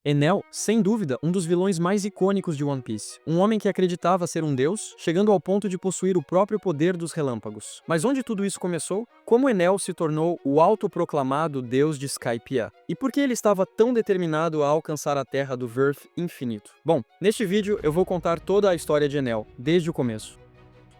Enel, sem dúvida, um dos vilões mais icônicos de One Piece. Um homem que acreditava ser um deus, chegando ao ponto de possuir o próprio poder dos relâmpagos. Mas onde tudo isso começou? Como Enel se tornou o autoproclamado deus de Skypiea? E por que ele estava tão determinado a alcançar a Terra do Verth infinito? Bom, neste vídeo eu vou contar toda a história de Enel, desde o começo.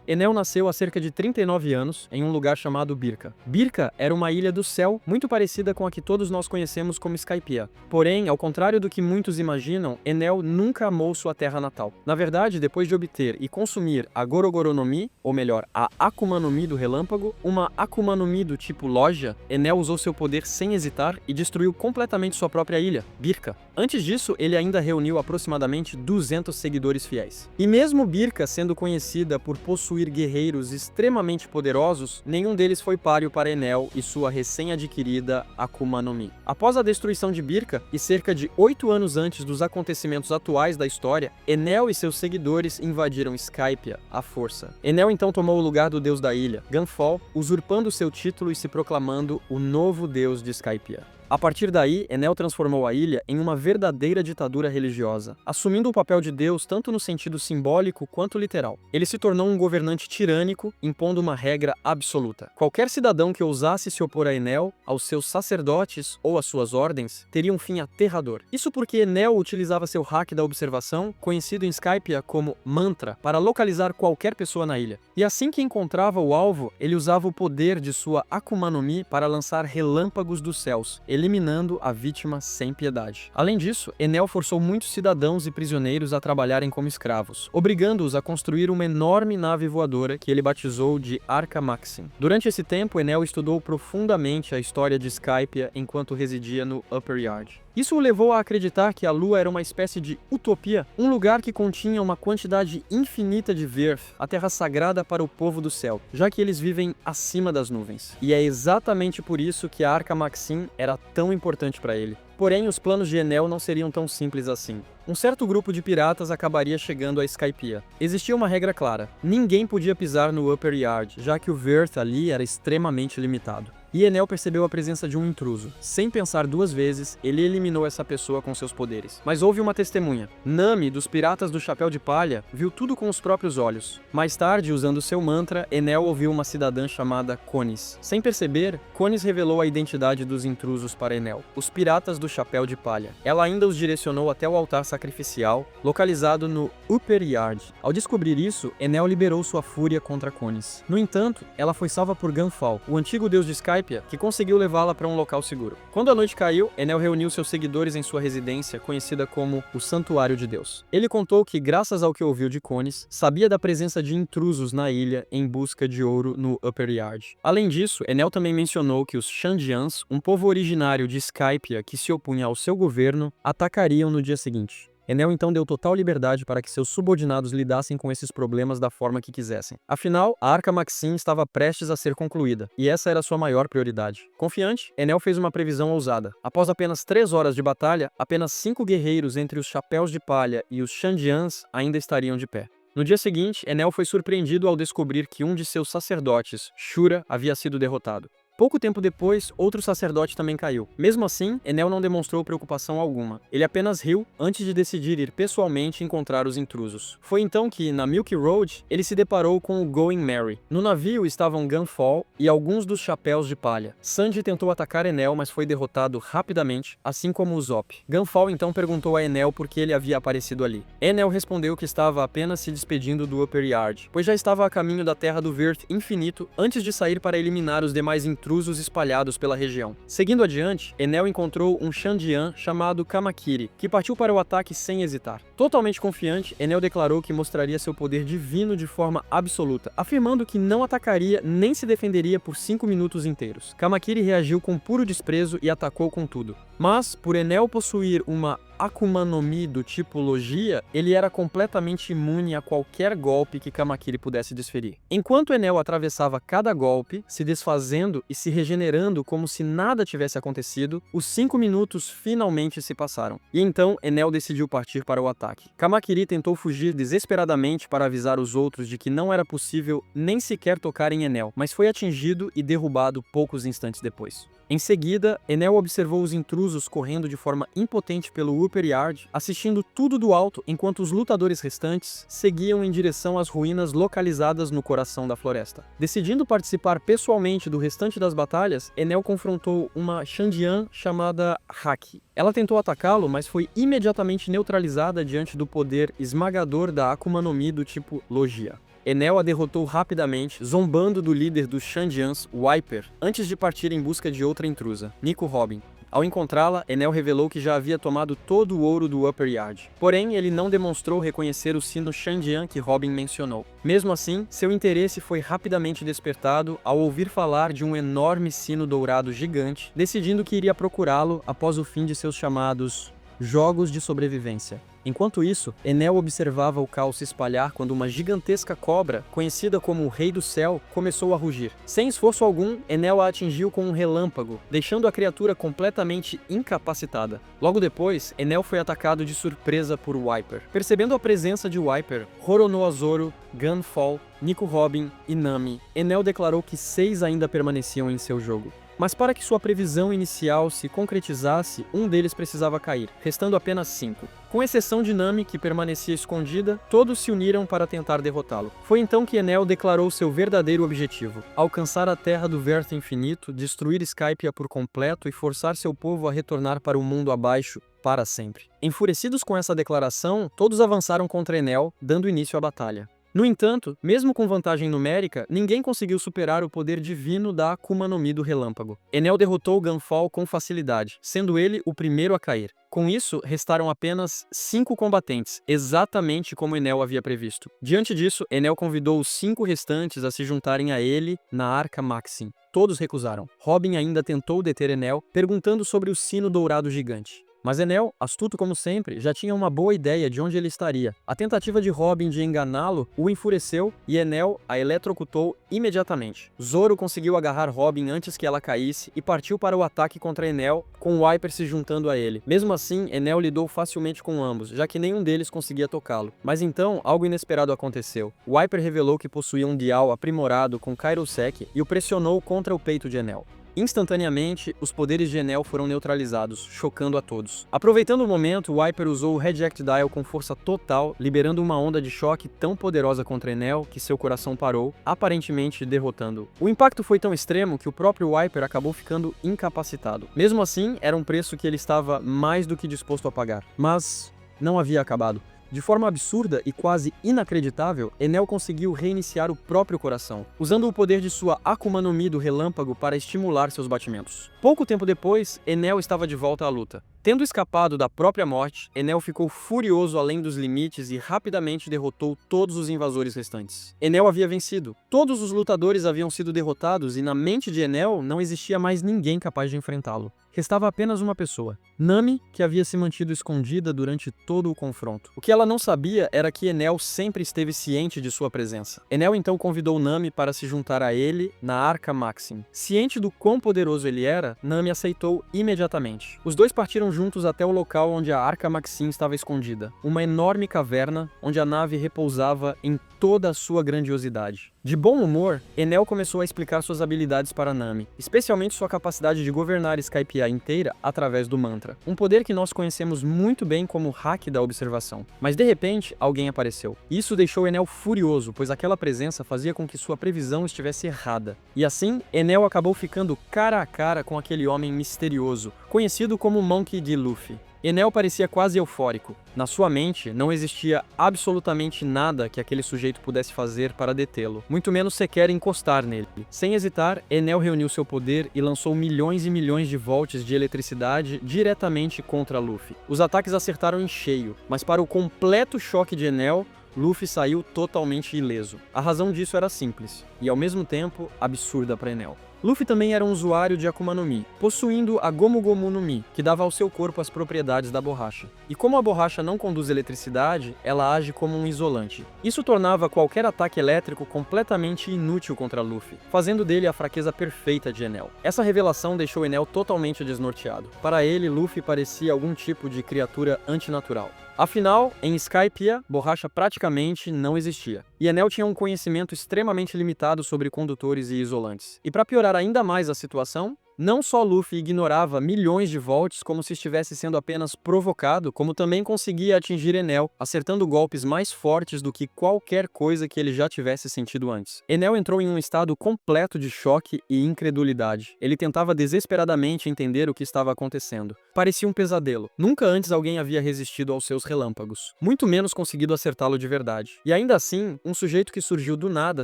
Enel nasceu há cerca de 39 anos, em um lugar chamado Birka. Birka era uma ilha do céu, muito parecida com a que todos nós conhecemos como Skypiea. Porém, ao contrário do que muitos imaginam, Enel nunca amou sua terra natal. Na verdade, depois de obter e consumir a Gorogoro no Mi, ou melhor, a Akuma no Mi do relâmpago, uma Akuma no Mi do tipo loja, Enel usou seu poder sem hesitar e destruiu completamente sua própria ilha, Birka. Antes disso, ele ainda reuniu aproximadamente 200 seguidores fiéis. E mesmo Birka sendo conhecida por possuir guerreiros extremamente poderosos, nenhum deles foi páreo para Enel e sua recém-adquirida Akuma no Mi. Após a destruição de Birka, e cerca de 8 anos antes dos acontecimentos atuais da história, Enel e seus seguidores invadiram Skypiea à força. Enel então tomou o lugar do deus da ilha, Gunfall, usurpando seu título e se proclamando o novo deus de Skypiea. A partir daí, Enel transformou a ilha em uma verdadeira ditadura religiosa, assumindo o papel de Deus tanto no sentido simbólico quanto literal. Ele se tornou um governante tirânico, impondo uma regra absoluta. Qualquer cidadão que ousasse se opor a Enel, aos seus sacerdotes ou às suas ordens, teria um fim aterrador. Isso porque Enel utilizava seu hack da observação, conhecido em Skypiea como mantra, para localizar qualquer pessoa na ilha. E assim que encontrava o alvo, ele usava o poder de sua Akuma no Mi para lançar relâmpagos dos céus, eliminando a vítima sem piedade. Além disso, Enel forçou muitos cidadãos e prisioneiros a trabalharem como escravos, obrigando-os a construir uma enorme nave voadora que ele batizou de Arca Maxim. Durante esse tempo, Enel estudou profundamente a história de Skypiea enquanto residia no Upper Yard. Isso o levou a acreditar que a Lua era uma espécie de utopia, um lugar que continha uma quantidade infinita de Verth, a terra sagrada para o povo do céu, já que eles vivem acima das nuvens. E é exatamente por isso que a Arca Maxim era tão importante para ele. Porém, os planos de Enel não seriam tão simples assim. Um certo grupo de piratas acabaria chegando a Skypiea. Existia uma regra clara: ninguém podia pisar no Upper Yard, já que o Verth ali era extremamente limitado. E Enel percebeu a presença de um intruso. Sem pensar duas vezes, ele eliminou essa pessoa com seus poderes. Mas houve uma testemunha. Nami, dos Piratas do Chapéu de Palha, viu tudo com os próprios olhos. Mais tarde, usando seu mantra, Enel ouviu uma cidadã chamada Conis. Sem perceber, Conis revelou a identidade dos intrusos para Enel, os Piratas do Chapéu de Palha. Ela ainda os direcionou até o altar sacrificial, localizado no Upper Yard. Ao descobrir isso, Enel liberou sua fúria contra Conis. No entanto, ela foi salva por Gunfall, o antigo deus de Skypiea, que conseguiu levá-la para um local seguro. Quando a noite caiu, Enel reuniu seus seguidores em sua residência, conhecida como o Santuário de Deus. Ele contou que, graças ao que ouviu de Conis, sabia da presença de intrusos na ilha em busca de ouro no Upper Yard. Além disso, Enel também mencionou que os Shandians, um povo originário de Skypiea que se opunha ao seu governo, atacariam no dia seguinte. Enel então deu total liberdade para que seus subordinados lidassem com esses problemas da forma que quisessem. Afinal, a Arca Maxim estava prestes a ser concluída, e essa era sua maior prioridade. Confiante, Enel fez uma previsão ousada. Após apenas 3 horas de batalha, apenas 5 guerreiros entre os Chapéus de Palha e os Shandians ainda estariam de pé. No dia seguinte, Enel foi surpreendido ao descobrir que um de seus sacerdotes, Shura, havia sido derrotado. Pouco tempo depois, outro sacerdote também caiu. Mesmo assim, Enel não demonstrou preocupação alguma. Ele apenas riu antes de decidir ir pessoalmente encontrar os intrusos. Foi então que, na Milky Road, ele se deparou com o Going Merry. No navio estavam Gunfall e alguns dos Chapéus de Palha. Sanji tentou atacar Enel, mas foi derrotado rapidamente, assim como Usopp. Gunfall então perguntou a Enel por que ele havia aparecido ali. Enel respondeu que estava apenas se despedindo do Upper Yard, pois já estava a caminho da Terra do Verth infinito antes de sair para eliminar os demais intrusos espalhados pela região. Seguindo adiante, Enel encontrou um Shandian chamado Kamakiri, que partiu para o ataque sem hesitar. Totalmente confiante, Enel declarou que mostraria seu poder divino de forma absoluta, afirmando que não atacaria nem se defenderia por 5 minutos inteiros. Kamakiri reagiu com puro desprezo e atacou com tudo. Mas, por Enel possuir uma Akuma no Mi do tipo Logia, ele era completamente imune a qualquer golpe que Kamakiri pudesse desferir. Enquanto Enel atravessava cada golpe, se desfazendo e se regenerando como se nada tivesse acontecido, os 5 minutos finalmente se passaram. E então Enel decidiu partir para o ataque. Kamakiri tentou fugir desesperadamente para avisar os outros de que não era possível nem sequer tocar em Enel, mas foi atingido e derrubado poucos instantes depois. Em seguida, Enel observou os intrusos correndo de forma impotente pelo Upper Yard, assistindo tudo do alto enquanto os lutadores restantes seguiam em direção às ruínas localizadas no coração da floresta. Decidindo participar pessoalmente do restante das batalhas, Enel confrontou uma Shandian chamada Haki. Ela tentou atacá-lo, mas foi imediatamente neutralizada diante do poder esmagador da Akuma no Mi do tipo Logia. Enel a derrotou rapidamente, zombando do líder dos Shandians, Wiper, antes de partir em busca de outra intrusa, Nico Robin. Ao encontrá-la, Enel revelou que já havia tomado todo o ouro do Upper Yard. Porém, ele não demonstrou reconhecer o sino Shandian que Robin mencionou. Mesmo assim, seu interesse foi rapidamente despertado ao ouvir falar de um enorme sino dourado gigante, decidindo que iria procurá-lo após o fim de seus chamados Jogos de Sobrevivência. Enquanto isso, Enel observava o caos se espalhar quando uma gigantesca cobra, conhecida como o Rei do Céu, começou a rugir. Sem esforço algum, Enel a atingiu com um relâmpago, deixando a criatura completamente incapacitada. Logo depois, Enel foi atacado de surpresa por Wiper. Percebendo a presença de Wiper, Roronoa Zoro, Gunfall, Nico Robin e Nami, Enel declarou que 6 ainda permaneciam em seu jogo. Mas para que sua previsão inicial se concretizasse, um deles precisava cair, restando apenas 5. Com exceção de Nami, que permanecia escondida, todos se uniram para tentar derrotá-lo. Foi então que Enel declarou seu verdadeiro objetivo: alcançar a Terra do Verso Infinito, destruir Skypiea por completo e forçar seu povo a retornar para o mundo abaixo para sempre. Enfurecidos com essa declaração, todos avançaram contra Enel, dando início à batalha. No entanto, mesmo com vantagem numérica, ninguém conseguiu superar o poder divino da Akuma no Mi do relâmpago. Enel derrotou Gunfall com facilidade, sendo ele o primeiro a cair. Com isso, restaram apenas 5 combatentes, exatamente como Enel havia previsto. Diante disso, Enel convidou os 5 restantes a se juntarem a ele na Arca Maxim. Todos recusaram. Robin ainda tentou deter Enel, perguntando sobre o sino dourado gigante. Mas Enel, astuto como sempre, já tinha uma boa ideia de onde ele estaria. A tentativa de Robin de enganá-lo o enfureceu e Enel a eletrocutou imediatamente. Zoro conseguiu agarrar Robin antes que ela caísse e partiu para o ataque contra Enel, com o Wiper se juntando a ele. Mesmo assim, Enel lidou facilmente com ambos, já que nenhum deles conseguia tocá-lo. Mas então, algo inesperado aconteceu. O Wiper revelou que possuía um dial aprimorado com Kairosek e o pressionou contra o peito de Enel. Instantaneamente, os poderes de Enel foram neutralizados, chocando a todos. Aproveitando o momento, Wiper usou o Reject Dial com força total, liberando uma onda de choque tão poderosa contra Enel que seu coração parou, aparentemente derrotando-o. O impacto foi tão extremo que o próprio Wiper acabou ficando incapacitado. Mesmo assim, era um preço que ele estava mais do que disposto a pagar. Mas não havia acabado. De forma absurda e quase inacreditável, Enel conseguiu reiniciar o próprio coração, usando o poder de sua Akuma no Mi do relâmpago para estimular seus batimentos. Pouco tempo depois, Enel estava de volta à luta. Tendo escapado da própria morte, Enel ficou furioso além dos limites e rapidamente derrotou todos os invasores restantes. Enel havia vencido. Todos os lutadores haviam sido derrotados e na mente de Enel não existia mais ninguém capaz de enfrentá-lo. Restava apenas uma pessoa, Nami, que havia se mantido escondida durante todo o confronto. O que ela não sabia era que Enel sempre esteve ciente de sua presença. Enel então convidou Nami para se juntar a ele na Arca Maxim. Ciente do quão poderoso ele era, Nami aceitou imediatamente. Os dois partiram juntos até o local onde a Arca Maxim estava escondida, uma enorme caverna onde a nave repousava em toda a sua grandiosidade. De bom humor, Enel começou a explicar suas habilidades para Nami, especialmente sua capacidade de governar Skypiea inteira através do mantra, um poder que nós conhecemos muito bem como hack da observação. Mas de repente, alguém apareceu. Isso deixou Enel furioso, pois aquela presença fazia com que sua previsão estivesse errada. E assim, Enel acabou ficando cara a cara com aquele homem misterioso, conhecido como Monkey D. Luffy. Enel parecia quase eufórico. Na sua mente, não existia absolutamente nada que aquele sujeito pudesse fazer para detê-lo, muito menos sequer encostar nele. Sem hesitar, Enel reuniu seu poder e lançou milhões e milhões de volts de eletricidade diretamente contra Luffy. Os ataques acertaram em cheio, mas para o completo choque de Enel, Luffy saiu totalmente ileso. A razão disso era simples, e ao mesmo tempo absurda para Enel. Luffy também era um usuário de Akuma no Mi, possuindo a Gomu Gomu no Mi, que dava ao seu corpo as propriedades da borracha. E como a borracha não conduz eletricidade, ela age como um isolante. Isso tornava qualquer ataque elétrico completamente inútil contra Luffy, fazendo dele a fraqueza perfeita de Enel. Essa revelação deixou Enel totalmente desnorteado. Para ele, Luffy parecia algum tipo de criatura antinatural. Afinal, em Skypiea, borracha praticamente não existia. E Enel tinha um conhecimento extremamente limitado sobre condutores e isolantes. E para piorar ainda mais a situação, Não só Luffy ignorava milhões de volts como se estivesse sendo apenas provocado, como também conseguia atingir Enel, acertando golpes mais fortes do que qualquer coisa que ele já tivesse sentido antes. Enel entrou em um estado completo de choque e incredulidade. Ele tentava desesperadamente entender o que estava acontecendo. Parecia um pesadelo. Nunca antes alguém havia resistido aos seus relâmpagos, muito menos conseguido acertá-lo de verdade. E ainda assim, um sujeito que surgiu do nada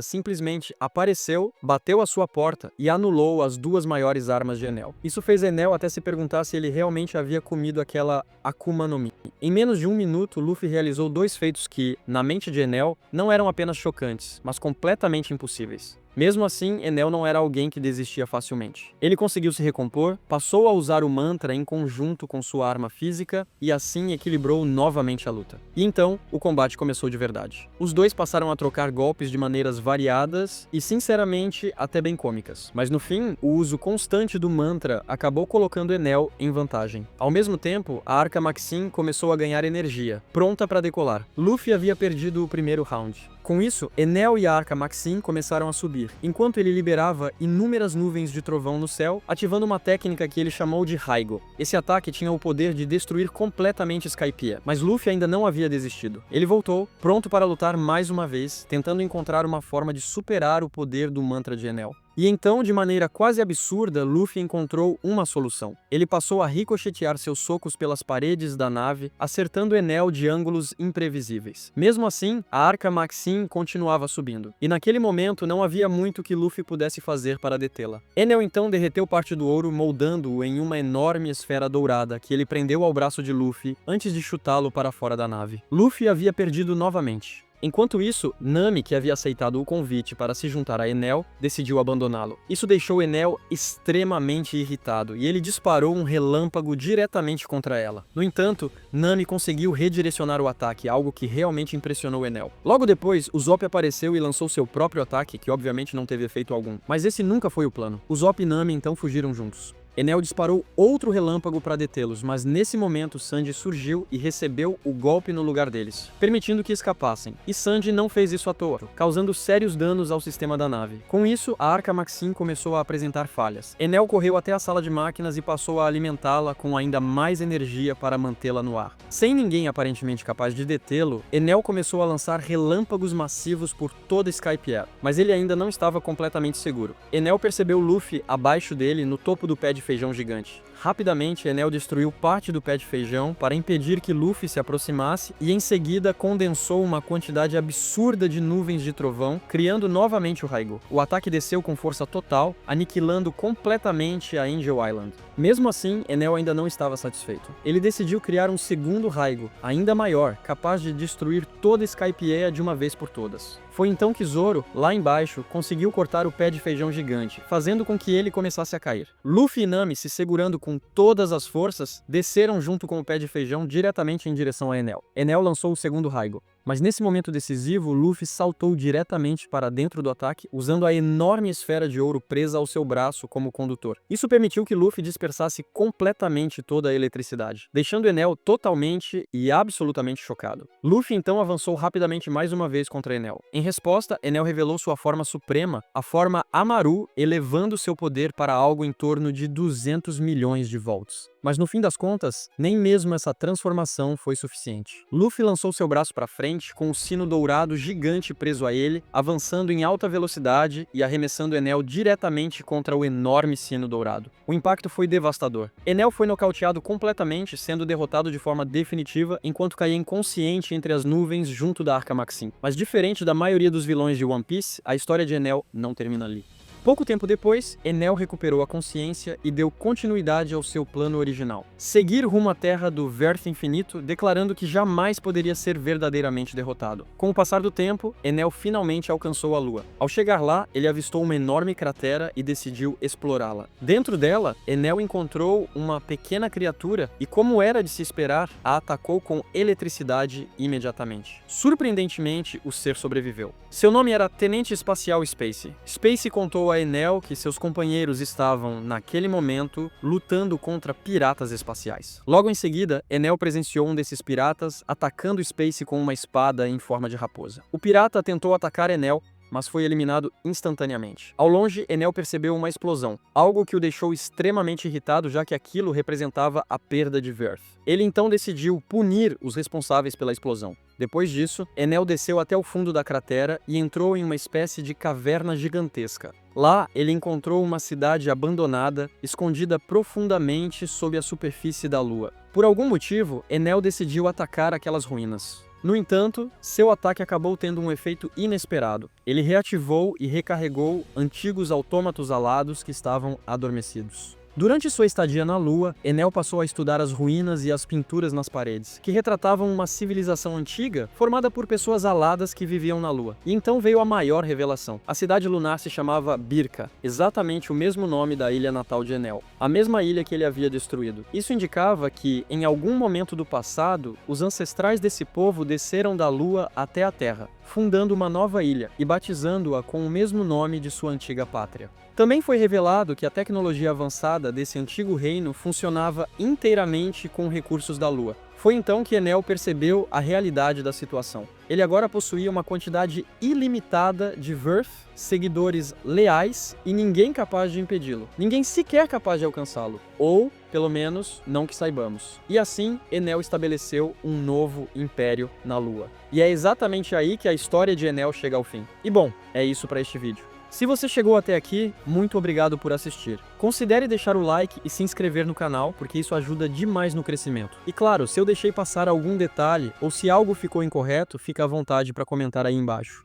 simplesmente apareceu, bateu à sua porta e anulou as duas maiores armas de Enel. Isso fez Enel até se perguntar se ele realmente havia comido aquela Akuma no Mi. Em menos de um minuto, Luffy realizou dois feitos que, na mente de Enel, não eram apenas chocantes, mas completamente impossíveis. Mesmo assim, Enel não era alguém que desistia facilmente. Ele conseguiu se recompor, passou a usar o mantra em conjunto com sua arma física e assim equilibrou novamente a luta. E então, o combate começou de verdade. Os dois passaram a trocar golpes de maneiras variadas e, sinceramente, até bem cômicas. Mas no fim, o uso constante do mantra acabou colocando Enel em vantagem. Ao mesmo tempo, a Arca Maxim começou a ganhar energia, pronta para decolar. Luffy havia perdido o primeiro round. Com isso, Enel e a Arca Maxim começaram a subir, enquanto ele liberava inúmeras nuvens de trovão no céu, ativando uma técnica que ele chamou de Raigo. Esse ataque tinha o poder de destruir completamente Skypiea, mas Luffy ainda não havia desistido. Ele voltou, pronto para lutar mais uma vez, tentando encontrar uma forma de superar o poder do mantra de Enel. E então, de maneira quase absurda, Luffy encontrou uma solução. Ele passou a ricochetear seus socos pelas paredes da nave, acertando Enel de ângulos imprevisíveis. Mesmo assim, a Arca Maxim continuava subindo, e naquele momento não havia muito que Luffy pudesse fazer para detê-la. Enel então derreteu parte do ouro, moldando-o em uma enorme esfera dourada que ele prendeu ao braço de Luffy antes de chutá-lo para fora da nave. Luffy havia perdido novamente. Enquanto isso, Nami, que havia aceitado o convite para se juntar a Enel, decidiu abandoná-lo. Isso deixou Enel extremamente irritado e ele disparou um relâmpago diretamente contra ela. No entanto, Nami conseguiu redirecionar o ataque, algo que realmente impressionou Enel. Logo depois, Usopp apareceu e lançou seu próprio ataque, que obviamente não teve efeito algum. Mas esse nunca foi o plano. Usopp e Nami então fugiram juntos. Enel disparou outro relâmpago para detê-los, mas nesse momento Sanji surgiu e recebeu o golpe no lugar deles, permitindo que escapassem. E Sanji não fez isso à toa, causando sérios danos ao sistema da nave. Com isso, a Arca Maxim começou a apresentar falhas. Enel correu até a sala de máquinas e passou a alimentá-la com ainda mais energia para mantê-la no ar. Sem ninguém aparentemente capaz de detê-lo, Enel começou a lançar relâmpagos massivos por toda Skypiea, mas ele ainda não estava completamente seguro. Enel percebeu Luffy abaixo dele no topo do pé de feijão gigante. Rapidamente, Enel destruiu parte do pé de feijão para impedir que Luffy se aproximasse e em seguida condensou uma quantidade absurda de nuvens de trovão, criando novamente o Raigo. O ataque desceu com força total, aniquilando completamente a Angel Island. Mesmo assim, Enel ainda não estava satisfeito. Ele decidiu criar um segundo Raigo, ainda maior, capaz de destruir toda Skypiea de uma vez por todas. Foi então que Zoro, lá embaixo, conseguiu cortar o pé de feijão gigante, fazendo com que ele começasse a cair. Luffy e Nami, se segurando com todas as forças, desceram junto com o pé de feijão diretamente em direção a Enel. Enel lançou o segundo Raigo. Mas nesse momento decisivo, Luffy saltou diretamente para dentro do ataque, usando a enorme esfera de ouro presa ao seu braço como condutor. Isso permitiu que Luffy dispersasse completamente toda a eletricidade, deixando Enel totalmente e absolutamente chocado. Luffy então avançou rapidamente mais uma vez contra Enel. Em resposta, Enel revelou sua forma suprema, a forma Amaru, elevando seu poder para algo em torno de 200 milhões de volts. Mas no fim das contas, nem mesmo essa transformação foi suficiente. Luffy lançou seu braço para frente, com o sino dourado gigante preso a ele, avançando em alta velocidade e arremessando Enel diretamente contra o enorme sino dourado. O impacto foi devastador. Enel foi nocauteado completamente, sendo derrotado de forma definitiva, enquanto caía inconsciente entre as nuvens junto da Arca Maxim. Mas diferente da maioria dos vilões de One Piece, a história de Enel não termina ali. Pouco tempo depois, Enel recuperou a consciência e deu continuidade ao seu plano original: seguir rumo à Terra do Verso Infinito, declarando que jamais poderia ser verdadeiramente derrotado. Com o passar do tempo, Enel finalmente alcançou a Lua. Ao chegar lá, ele avistou uma enorme cratera e decidiu explorá-la. Dentro dela, Enel encontrou uma pequena criatura e, como era de se esperar, a atacou com eletricidade imediatamente. Surpreendentemente, o ser sobreviveu. Seu nome era Tenente Espacial Space. Space contou a Enel que seus companheiros estavam, naquele momento, lutando contra piratas espaciais. Logo em seguida, Enel presenciou um desses piratas atacando Space com uma espada em forma de raposa. O pirata tentou atacar Enel, mas foi eliminado instantaneamente. Ao longe, Enel percebeu uma explosão, algo que o deixou extremamente irritado, já que aquilo representava a perda de Verth. Ele então decidiu punir os responsáveis pela explosão. Depois disso, Enel desceu até o fundo da cratera e entrou em uma espécie de caverna gigantesca. Lá, ele encontrou uma cidade abandonada, escondida profundamente sob a superfície da Lua. Por algum motivo, Enel decidiu atacar aquelas ruínas. No entanto, seu ataque acabou tendo um efeito inesperado. Ele reativou e recarregou antigos autômatos alados que estavam adormecidos. Durante sua estadia na Lua, Enel passou a estudar as ruínas e as pinturas nas paredes, que retratavam uma civilização antiga formada por pessoas aladas que viviam na Lua. E então veio a maior revelação. A cidade lunar se chamava Birka, exatamente o mesmo nome da ilha natal de Enel, a mesma ilha que ele havia destruído. Isso indicava que, em algum momento do passado, os ancestrais desse povo desceram da Lua até a Terra, fundando uma nova ilha e batizando-a com o mesmo nome de sua antiga pátria. Também foi revelado que a tecnologia avançada desse antigo reino funcionava inteiramente com recursos da Lua. Foi então que Enel percebeu a realidade da situação. Ele agora possuía uma quantidade ilimitada de Verth, seguidores leais e ninguém capaz de impedi-lo. Ninguém sequer capaz de alcançá-lo. Ou, pelo menos, não que saibamos. E assim, Enel estabeleceu um novo império na Lua. E é exatamente aí que a história de Enel chega ao fim. E bom, é isso para este vídeo. Se você chegou até aqui, muito obrigado por assistir. Considere deixar o like e se inscrever no canal, porque isso ajuda demais no crescimento. E claro, se eu deixei passar algum detalhe ou se algo ficou incorreto, fica à vontade para comentar aí embaixo.